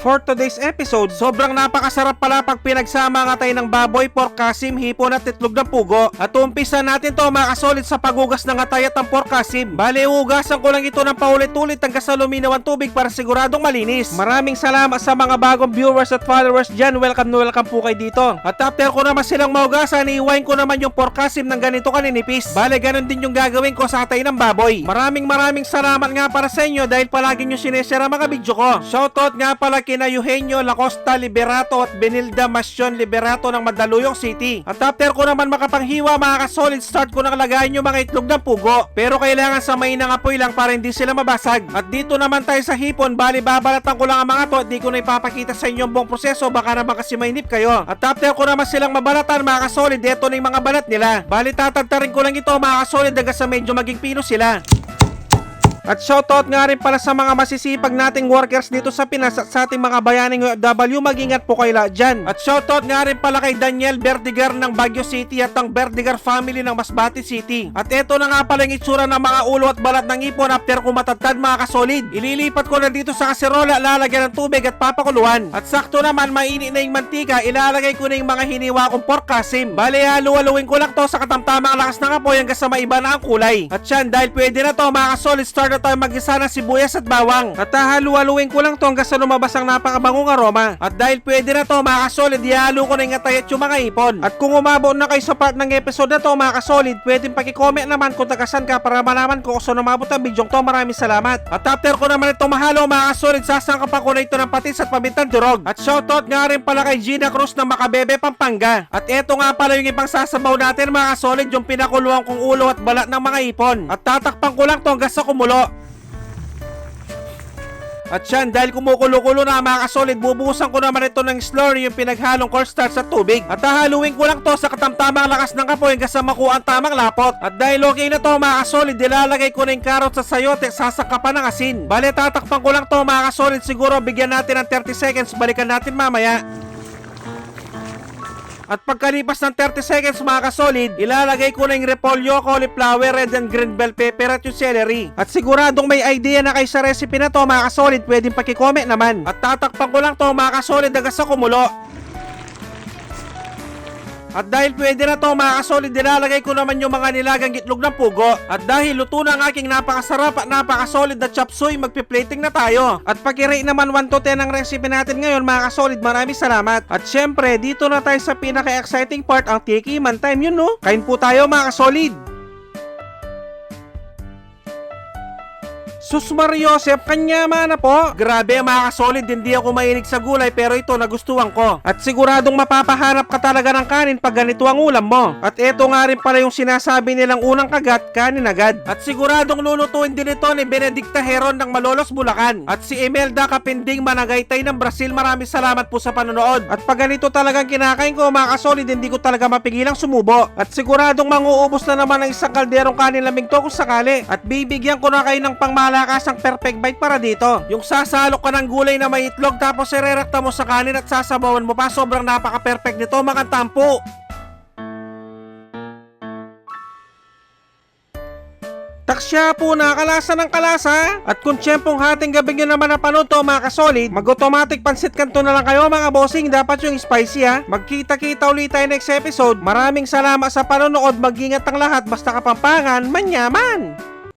for today's episode, sobrang napakasarap pala pag pinagsama nga tayo ng baboy, pork kasim, hipon at itlog ng pugo. At umpisa natin to mga kasolid sa paghugas ng atay at ang pork kasim. Bale, hugasan ko lang ito ng paulit-ulit hanggang sa luminaw ang tubig para siguradong malinis. Maraming salamat sa mga bagong viewers at followers dyan. Welcome po kayo dito. At after ko naman silang mahugasan, iiwain ko naman yung pork kasim ng ganito kaninipis. Bale, ganun din yung gagawin ko sa atay ng baboy. Maraming salamat nga para sa inyo dahil palagi nyo sineshare ang mga video ko. Shoutout nga pala kina Eugenio Lacosta Liberato at Benilda Masyon Liberato ng Mandaluyong City. At after ko naman makapanghiwa mga kasolid, start ko nang lagayin yung mga itlog ng pugo. Pero kailangan sa mainang apoy lang para hindi sila mabasag. At dito naman tayo sa hipon, bali babalatan ko lang ang mga to at di ko na ipapakita sa inyo ang buong proseso, baka naman kasi mainip kayo. At after ko naman silang mabalatan mga kasolid, eto na yung mga balat nila. Bali tatagtarin ko lang ito mga kasolid hanggang sa medyo maging pino sila. At shoutout nga rin pala sa mga masisipag nating workers dito sa Pinas at sa ating mga bayaning OFW, mag-ingat po kayo lahat dyan. At shoutout nga rin pala kay Daniel Verdigar ng Baguio City at ang Verdigar family ng Masbate City. At eto na nga pala yung itsura ng mga ulo at balat ng ipon after ko matatad mga kasolid. Ililipat ko na dito sa kaserola, lalagyan ng tubig at papakuluan. At sakto naman mainit na yung mantika, ilalagay ko na yung mga hiniwa kong pork kasim. Bale, halu-haluin ko lang to sa katamtamang lakas ng apoy hanggang sa maiba na ang kulay. At yan, dahil pwede na to mga kasolid, start na tayo mag-isa ng sibuyas at bawang. At halu-haluin ko lang to hanggang sa lumabas ang napakabangong aroma. At dahil pwede na to mga kasolid, ihalo ko na yung atay at yung mga ipon. At kung umabot na kayo sa part ng episode na to mga kasolid, pwedeng pakicomment naman kung tagasan ka para malaman ko kung saan umabot ang video to. Maraming salamat. At after ko naman itong mahalo mga kasolid, sasangkapan ko na ito ng patis at pamintang durog. At shoutout nga rin pala kay Gina Cruz ng Makabebe, Pampanga. At eto nga pala yung ibang sasabaw natin mga kasolid, yung pinakuluan kong ulo at balat ng mga ipon. At tatakpan ko lang to hanggang sa kumulo. At yan, dahil kumukulo-kulo na mga kasolid, bubuhusan ko naman ito ng slurry, yung pinaghalong cornstarch sa tubig. At hahaluin ko lang to sa katamtamang lakas ng kapoy hanggang sa makuha ang tamang lapot. At dahil okay na to mga kasolid, ilalagay ko na yung carrot sa sayote, sasangkapan ng asin. Bale, tatakpan ko lang to mga kasolid, siguro bigyan natin ng 30 seconds, balikan natin mamaya. At pagkalipas ng 30 seconds mga kasolid, ilalagay ko na yung repolyo, cauliflower, red and green bell pepper at yung celery. At siguradong may idea na kayo sa recipe na to mga kasolid, pwedeng pakicomment naman. At tatakpan ko lang to mga kasolid hanggang sa kumulo. At dahil pwede na to mga kasolid, nilalagay ko naman yung mga nilagang itlog ng pugo. At dahil luto na ang aking napakasarap at napakasolid na chop suey, magpi-plating na tayo. At pag-rate naman 1 to 10 ang recipe natin ngayon mga kasolid, maraming salamat. At syempre, dito na tayo sa pinaka-exciting part, ang tikiman time, yun no? Kain po tayo mga kasolid. Sus Mariosep, kanyama na po. Grabe mga kasolid, hindi ako mahilig sa gulay pero ito nagustuhan ko. At siguradong mapapahanap ka talaga ng kanin pag ganito ang ulam mo. At eto nga rin pala yung sinasabi nilang unang kagat, kanin agad. At siguradong lulutuin din ito ni Benedicta Heron ng Malolos, Bulacan. At si Imelda Kapinding Managaytay ng Brazil, maraming salamat po sa panonood. At pag ganito talagang kinakain ko mga kasolid, hindi ko talaga mapigilang sumubo. At siguradong manguubos na naman ng isang kalderong kanin lamig to kung sakali. At bibigyan ko na kayo ng pangmalakasang perfect bite para dito. Yung sasalok ka ng gulay na may itlog tapos irerekta mo sa kanin at sasabawan mo pa, sobrang napaka-perfect nito mga tampo. Taksya po na kalasa ng kalasa. At kung tiyempong hating gabi nyo naman napanood to mga kasolid, mag-automatic pansit kanto na lang kayo mga bossing, dapat yung spicy ha. Magkita-kita ulit tayo next episode. Maraming salamat sa panonood, mag-ingat ang lahat, basta Kapampangan manyaman.